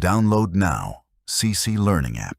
Download now. CC Learning app.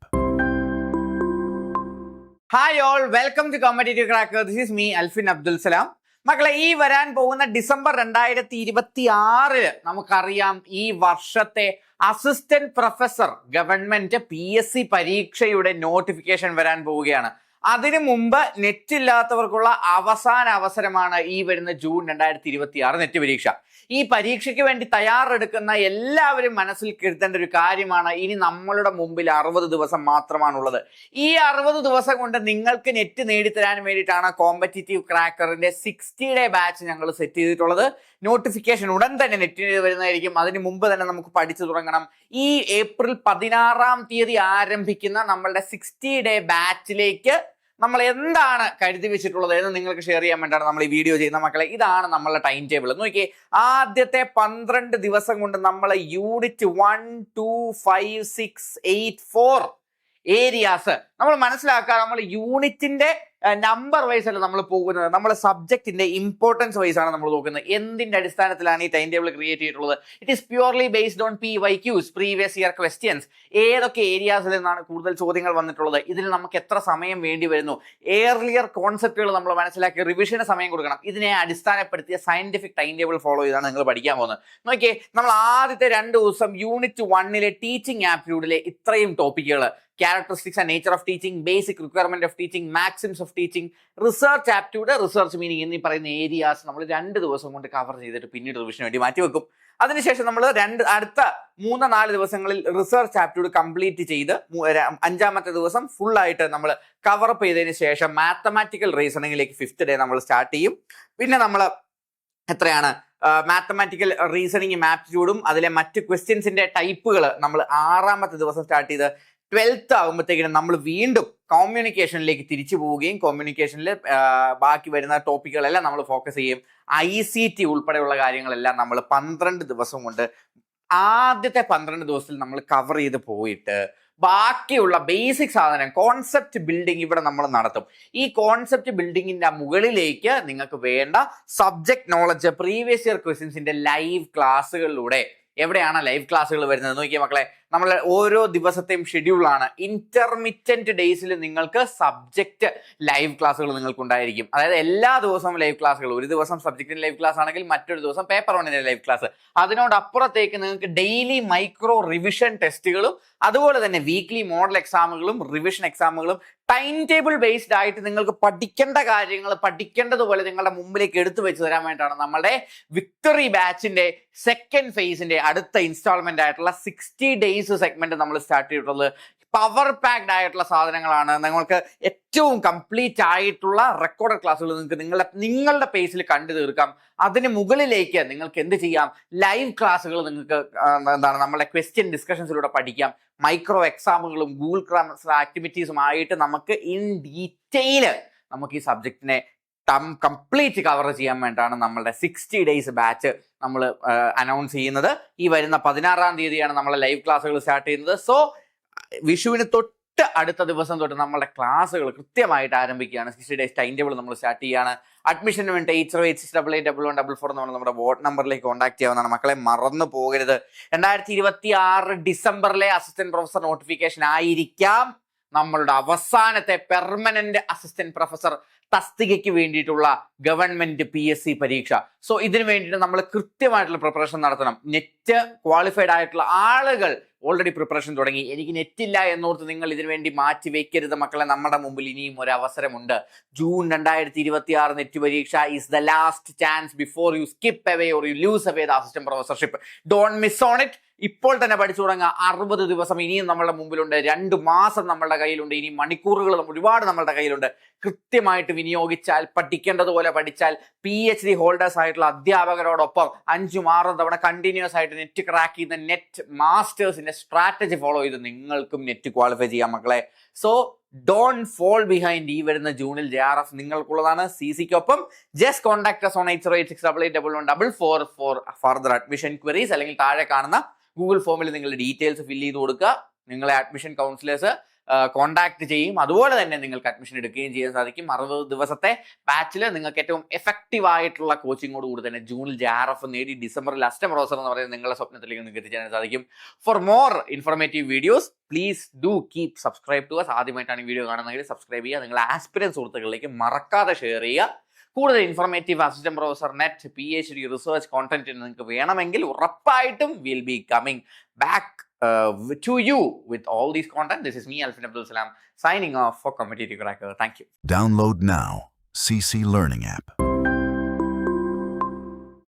Hi all, welcome to competitive cracker. This is me Alfin Abdul Salam. മക്കളെ, ഈ വരാൻ പോകുന്ന December 2026 നമുക്കറിയാം ഈ വർഷത്തെ അസിസ്റ്റന്റ് പ്രൊഫസർ ഗവൺമെന്റ് PSC പരീക്ഷയുടെ നോട്ടിഫിക്കേഷൻ വരാൻ പോവുകയാണ്. അതിനു മുമ്പ് നെറ്റ് ഇല്ലാത്തവർക്കുള്ള അവസാന അവസരമാണ് ഈ വരുന്ന ജൂൺ 2026 നെറ്റ് പരീക്ഷ. ഈ പരീക്ഷയ്ക്ക് വേണ്ടി തയ്യാറെടുക്കുന്ന എല്ലാവരും മനസ്സിൽ കരുതേണ്ട ഒരു കാര്യമാണ്, ഇനി നമ്മളുടെ മുമ്പിൽ 60 ദിവസം മാത്രമാണുള്ളത്. ഈ 60 ദിവസം കൊണ്ട് നിങ്ങൾക്ക് നെറ്റ് നേടിത്തരാൻ വേണ്ടിയിട്ടാണ് കോമ്പറ്റേറ്റീവ് ക്രാക്കറിന്റെ 60-ഡേ ബാച്ച് ഞങ്ങൾ സെറ്റ് ചെയ്തിട്ടുള്ളത്. നോട്ടിഫിക്കേഷൻ ഉടൻ തന്നെ നെറ്റിന് വരുന്നതായിരിക്കും. അതിന് മുമ്പ് തന്നെ നമുക്ക് പഠിച്ചു തുടങ്ങണം. ഈ ഏപ്രിൽ 16-ാം തീയതി ആരംഭിക്കുന്ന നമ്മളുടെ 60-ഡേ ബാച്ചിലേക്ക് നമ്മൾ എന്താണ് കരുതി വെച്ചിട്ടുള്ളത് എന്ന് നിങ്ങൾക്ക് ഷെയർ ചെയ്യാൻ വേണ്ടിയാണ് നമ്മൾ ഈ വീഡിയോ ചെയ്യുന്ന. മക്കളെ, ഇതാണ് നമ്മളുടെ ടൈം ടേബിൾ. നോക്കിയേ, ആദ്യത്തെ 12 ദിവസം കൊണ്ട് നമ്മൾ യൂണിറ്റ് 1, 2, 5, 6, 8, 4 ഏരിയാസ് നമ്മൾ മനസ്സിലാക്കുക. നമ്മൾ യൂണിറ്റിന്റെ നമ്പർ വൈസ് അല്ല നമ്മൾ പോകുന്നത്, നമ്മൾ സബ്ജക്റ്റിന്റെ ഇമ്പോർട്ടൻസ് വൈസ് ആണ് നമ്മൾ നോക്കുന്നത്. എന്തിന്റെ അടിസ്ഥാനത്തിലാണ് ഈ ടൈം ടേബിൾ ക്രിയേറ്റ് ചെയ്തിട്ടുള്ളത്? It is purely based on PYQs, previous year questions. ഏതൊക്കെ ഏരിയാസിൽ നിന്നാണ് കൂടുതൽ ചോദ്യങ്ങൾ വന്നിട്ടുള്ളത്, ഇതിൽ നമുക്ക് എത്ര സമയം വേണ്ടി വരുന്നു, ഏർലിയർ കോൺസെപ്റ്റുകൾ നമ്മൾ മനസ്സിലാക്കി റിവിഷന് സമയം കൊടുക്കണം. ഇതിനെ അടിസ്ഥാനപ്പെടുത്തിയ സയന്റിഫിക് ടൈം ടേബിൾ ഫോളോ ചെയ്താണ് നിങ്ങൾ പഠിക്കാൻ പോകുന്നത്. നോക്കിയേ, നമ്മൾ ആദ്യത്തെ 2 ദിവസം യൂണിറ്റ് 1-ലെ ടീച്ചിങ് ആപ്റ്റിറ്റ്യൂഡിലെ ഇത്രയും ടോപ്പിക്കുകൾ, characteristics and nature of teaching, basic requirement of teaching, maxims of teaching, research aptitude, research meaning എന്നീ പറയുന്ന ഏരിയാസ് നമ്മൾ 2 ദിവസം കൊണ്ട് കവർ ചെയ്തിട്ട് പിന്നീട് റിവിഷന് വേണ്ടി മാറ്റിവെക്കും. അതിനുശേഷം നമ്മൾ അടുത്ത 3-4 ദിവസങ്ങളിൽ റിസർച്ച് ആപ്റ്റിറ്റ്യൂഡ് കംപ്ലീറ്റ് ചെയ്ത് 5-ാമത്തെ ദിവസം ഫുൾ ആയിട്ട് നമ്മൾ കവറപ്പ് ചെയ്തതിന് ശേഷം മാത്തമാറ്റിക്കൽ റീസണിങ്ങിലേക്ക് 5th ഡേ നമ്മൾ സ്റ്റാർട്ട് ചെയ്യും. പിന്നെ നമ്മൾ എത്രയാണ് മാത്തമാറ്റിക്കൽ റീസണിങ്ങും ആപ്റ്റിറ്റ്യൂഡും അതിലെ മറ്റ് ക്വസ്റ്റ്യൻസിന്റെ ടൈപ്പുകൾ നമ്മൾ 6-ാമത്തെ ദിവസം സ്റ്റാർട്ട് ചെയ്ത് 12th ആകുമ്പോഴത്തേക്കിനും നമ്മൾ വീണ്ടും കമ്മ്യൂണിക്കേഷനിലേക്ക് തിരിച്ചു പോവുകയും കമ്മ്യൂണിക്കേഷനിൽ ബാക്കി വരുന്ന ടോപ്പിക്കുകളെല്ലാം നമ്മൾ ഫോക്കസ് ചെയ്യും. ICT ഉൾപ്പെടെയുള്ള കാര്യങ്ങളെല്ലാം നമ്മൾ 12 ദിവസം കൊണ്ട് ആദ്യത്തെ 12 ദിവസത്തിൽ നമ്മൾ കവർ ചെയ്ത് പോയിട്ട് ബാക്കിയുള്ള ബേസിക് സാധനം കോൺസെപ്റ്റ് ബിൽഡിംഗ് ഇവിടെ നമ്മൾ നടത്തും. ഈ കോൺസെപ്റ്റ് ബിൽഡിങ്ങിന്റെ മുകളിലേക്ക് നിങ്ങൾക്ക് വേണ്ട സബ്ജക്ട് നോളജ്, പ്രീവിയസ് ഇയർ ക്വസ്റ്റ്യൻസിന്റെ ലൈവ് ക്ലാസ്സുകളിലൂടെ. എവിടെയാണ് ലൈവ് ക്ലാസ്സുകൾ വരുന്നത്? നോക്കിയേ മക്കളെ, നമ്മൾ ഓരോ ദിവസത്തെയും ഷെഡ്യൂളാണ്. ഇന്റർമിറ്റന്റ് ഡേയ്സിൽ നിങ്ങൾക്ക് സബ്ജക്റ്റ് ലൈവ് ക്ലാസ്സുകൾ നിങ്ങൾക്ക് ഉണ്ടായിരിക്കും. അതായത് എല്ലാ ദിവസവും ലൈവ് ക്ലാസ്സുകൾ. ഒരു ദിവസം സബ്ജക്റ്റിന് ലൈവ് ക്ലാസ് ആണെങ്കിൽ മറ്റൊരു ദിവസം പേപ്പർ 1-ന്റെ ലൈവ് ക്ലാസ്. അതിനോടപ്പുറത്തേക്ക് നിങ്ങൾക്ക് ഡെയിലി മൈക്രോ റിവിഷൻ ടെസ്റ്റുകളും അതുപോലെ തന്നെ വീക്ക്ലി മോഡൽ എക്സാമുകളും റിവിഷൻ എക്സാമുകളും ടൈം ടേബിൾ ബേസ്ഡ് ആയിട്ട് നിങ്ങൾക്ക് പഠിക്കേണ്ട കാര്യങ്ങൾ പഠിക്കേണ്ടതുപോലെ നിങ്ങളുടെ മുമ്പിലേക്ക് എടുത്തു വെച്ച് തരാൻ വേണ്ടിയിട്ടാണ് നമ്മുടെ വിക്ടറി ബാച്ചിന്റെ 2nd ഫേസിന്റെ അടുത്ത ഇൻസ്റ്റാൾമെന്റ് ആയിട്ടുള്ള 60 ഡേയ്സ് സെഗ്മെന്റ് നമ്മൾ സ്റ്റാർട്ട് ചെയ്തിട്ടുള്ളത്. പവർ പാക്ഡ് ആയിട്ടുള്ള സാധനങ്ങളാണ്. നിങ്ങൾക്ക് ഏറ്റവും കംപ്ലീറ്റ് ആയിട്ടുള്ള റെക്കോർഡഡ് ക്ലാസ്സുകൾ നിങ്ങൾക്ക് നിങ്ങളുടെ പേസിൽ കണ്ടു തീർക്കാം. അതിന് മുകളിലേക്ക് നിങ്ങൾക്ക് എന്ത് ചെയ്യാം? ലൈവ് ക്ലാസ്സുകൾ നിങ്ങൾക്ക് നമ്മുടെ ക്വസ്റ്റ്യൻ ഡിസ്കഷൻസിലൂടെ പഠിക്കാം. മൈക്രോ എക്സാമുകളും ഗൂഗിൾ ക്ലാസ് ആക്ടിവിറ്റീസും ആയിട്ട് നമുക്ക് ഇൻ ഡീറ്റെയിൽ നമുക്ക് ഈ സബ്ജക്റ്റിനെ കംപ്ലീറ്റ് കവർ ചെയ്യാൻ വേണ്ടിയിട്ടാണ് നമ്മളുടെ 60 ഡേയ്സ് ബാച്ച് നമ്മൾ അനൗൺസ് ചെയ്യുന്നത്. ഈ വരുന്ന 16-ാം തീയതിയാണ് നമ്മളെ ലൈവ് ക്ലാസ്സുകൾ സ്റ്റാർട്ട് ചെയ്യുന്നത്. സോ വിഷുവിന് തൊട്ട് അടുത്ത ദിവസം തൊട്ട് നമ്മുടെ ക്ലാസ്സുകൾ കൃത്യമായിട്ട് ആരംഭിക്കുകയാണ്. 60 ഡേയ്സ് ടൈം ടേബിൾ നമ്മൾ സ്റ്റാർട്ട് ചെയ്യുകയാണ്. അഡ്മിഷന് വേണ്ടി 8086881144 നമ്മുടെ വാർഡ് നമ്പറിലേക്ക് കോൺടാക്ട് ചെയ്യാവുന്നതാണ്. മക്കളെ, മറന്നു പോകരുത്. 2026 ഡിസംബറിലെ അസിസ്റ്റന്റ് പ്രൊഫസർ നോട്ടിഫിക്കേഷൻ ആയിരിക്കാം നമ്മളുടെ അവസാനത്തെ പെർമനന്റ് അസിസ്റ്റന്റ് പ്രൊഫസർ തസ്തികയ്ക്ക് വേണ്ടിയിട്ടുള്ള ഗവൺമെന്റ് PSC പരീക്ഷ. സോ ഇതിനു വേണ്ടിയിട്ട് നമ്മൾ കൃത്യമായിട്ടുള്ള പ്രിപ്പറേഷൻ നടത്തണം. നെറ്റ് ക്വാളിഫൈഡ് ആയിട്ടുള്ള ആളുകൾ ഓൾറെഡി പ്രിപ്പറേഷൻ തുടങ്ങി. എനിക്ക് നെറ്റില്ല എന്നോർത്ത് നിങ്ങൾ ഇതിനു വേണ്ടി മാറ്റി വെക്കരുത് മക്കളെ. നമ്മുടെ മുമ്പിൽ ഇനിയും ഒരു അവസരമുണ്ട്. ജൂൺ 2026 നെറ്റ് പരീക്ഷ is the last chance before you skip away or you lose away the assistant professorship. Don't miss on it. ഇപ്പോൾ തന്നെ പഠിച്ചു തുടങ്ങുക. 60 ദിവസം ഇനിയും നമ്മളുടെ മുമ്പിലുണ്ട്. 2 മാസം നമ്മളുടെ കയ്യിലുണ്ട്. ഇനി മണിക്കൂറുകൾ ഒരുപാട് നമ്മളുടെ കയ്യിലുണ്ട്. കൃത്യമായിട്ട് വിനിയോഗിച്ചാൽ, പഠിക്കേണ്ടതുപോലെ പഠിച്ചാൽ, PhD ഹോൾഡേഴ്സ് ആയിട്ടുള്ള അധ്യാപകരോടൊപ്പം 5-6 തവണ കണ്ടിന്യൂസ് ആയിട്ട് നെറ്റ് ക്രാക്ക് ചെയ്യുന്ന നെറ്റ് മാസ്റ്റേഴ്സിന്റെ സ്ട്രാറ്റജി ഫോളോ ചെയ്ത് നിങ്ങൾക്കും നെറ്റ് ക്വാളിഫൈ ചെയ്യാം മക്കളെ. So don't fall behind. ഈ വരുന്ന ജൂണിൽ JRF നിങ്ങൾക്കുള്ളതാണ്. CCക്കൊപ്പം just contact us on 8086881144 for further admission queries. അല്ലെങ്കിൽ താഴെ കാണുന്ന ഗൂഗിൾ ഫോമിൽ നിങ്ങളുടെ ഡീറ്റെയിൽസ് ഫില്ല് ചെയ്ത് കൊടുക്കുക. നിങ്ങളെ അഡ്മിഷൻ കൗൺസിലേഴ്സ് കോൺടാക്ട് ചെയ്യും. അതുപോലെ തന്നെ നിങ്ങൾക്ക് അഡ്മിഷൻ എടുക്കുകയും ചെയ്യാൻ സാധിക്കും. 60 ദിവസത്തെ ബാച്ചിൽ നിങ്ങൾക്ക് ഏറ്റവും എഫക്റ്റീവ് ആയിട്ടുള്ള കോച്ചിങ്ങോട് കൂടി തന്നെ ജൂണിൽ JRF നേടി ഡിസംബറിൽ അസിസ്റ്റന്റ് പ്രൊഫസർ എന്ന് പറയുന്നത് നിങ്ങളുടെ സ്വപ്നത്തിലേക്ക് നിങ്ങൾക്ക് എത്തിച്ചേരാൻ സാധിക്കും. For more informative videos please do keep subscribe to us. ആദ്യമായിട്ടാണ് ഈ വീഡിയോ കാണുന്നതെങ്കിൽ സബ്സ്ക്രൈബ് ചെയ്യുക. നിങ്ങളുടെ ആസ്പിരൻസ് സുഹൃത്തുക്കളിലേക്ക് മറക്കാതെ ഷെയർ ചെയ്യുക. കൂടുതൽ informative assistant professor net PhD research content നിങ്ങൾക്ക് വേണമെങ്കിൽ ഉറപ്പായിട്ടും will be coming back to you with all these content. This is me, Alfin Abdul Salam, signing off for Competitive Cracker. Thank you. Download now. CC Learning app.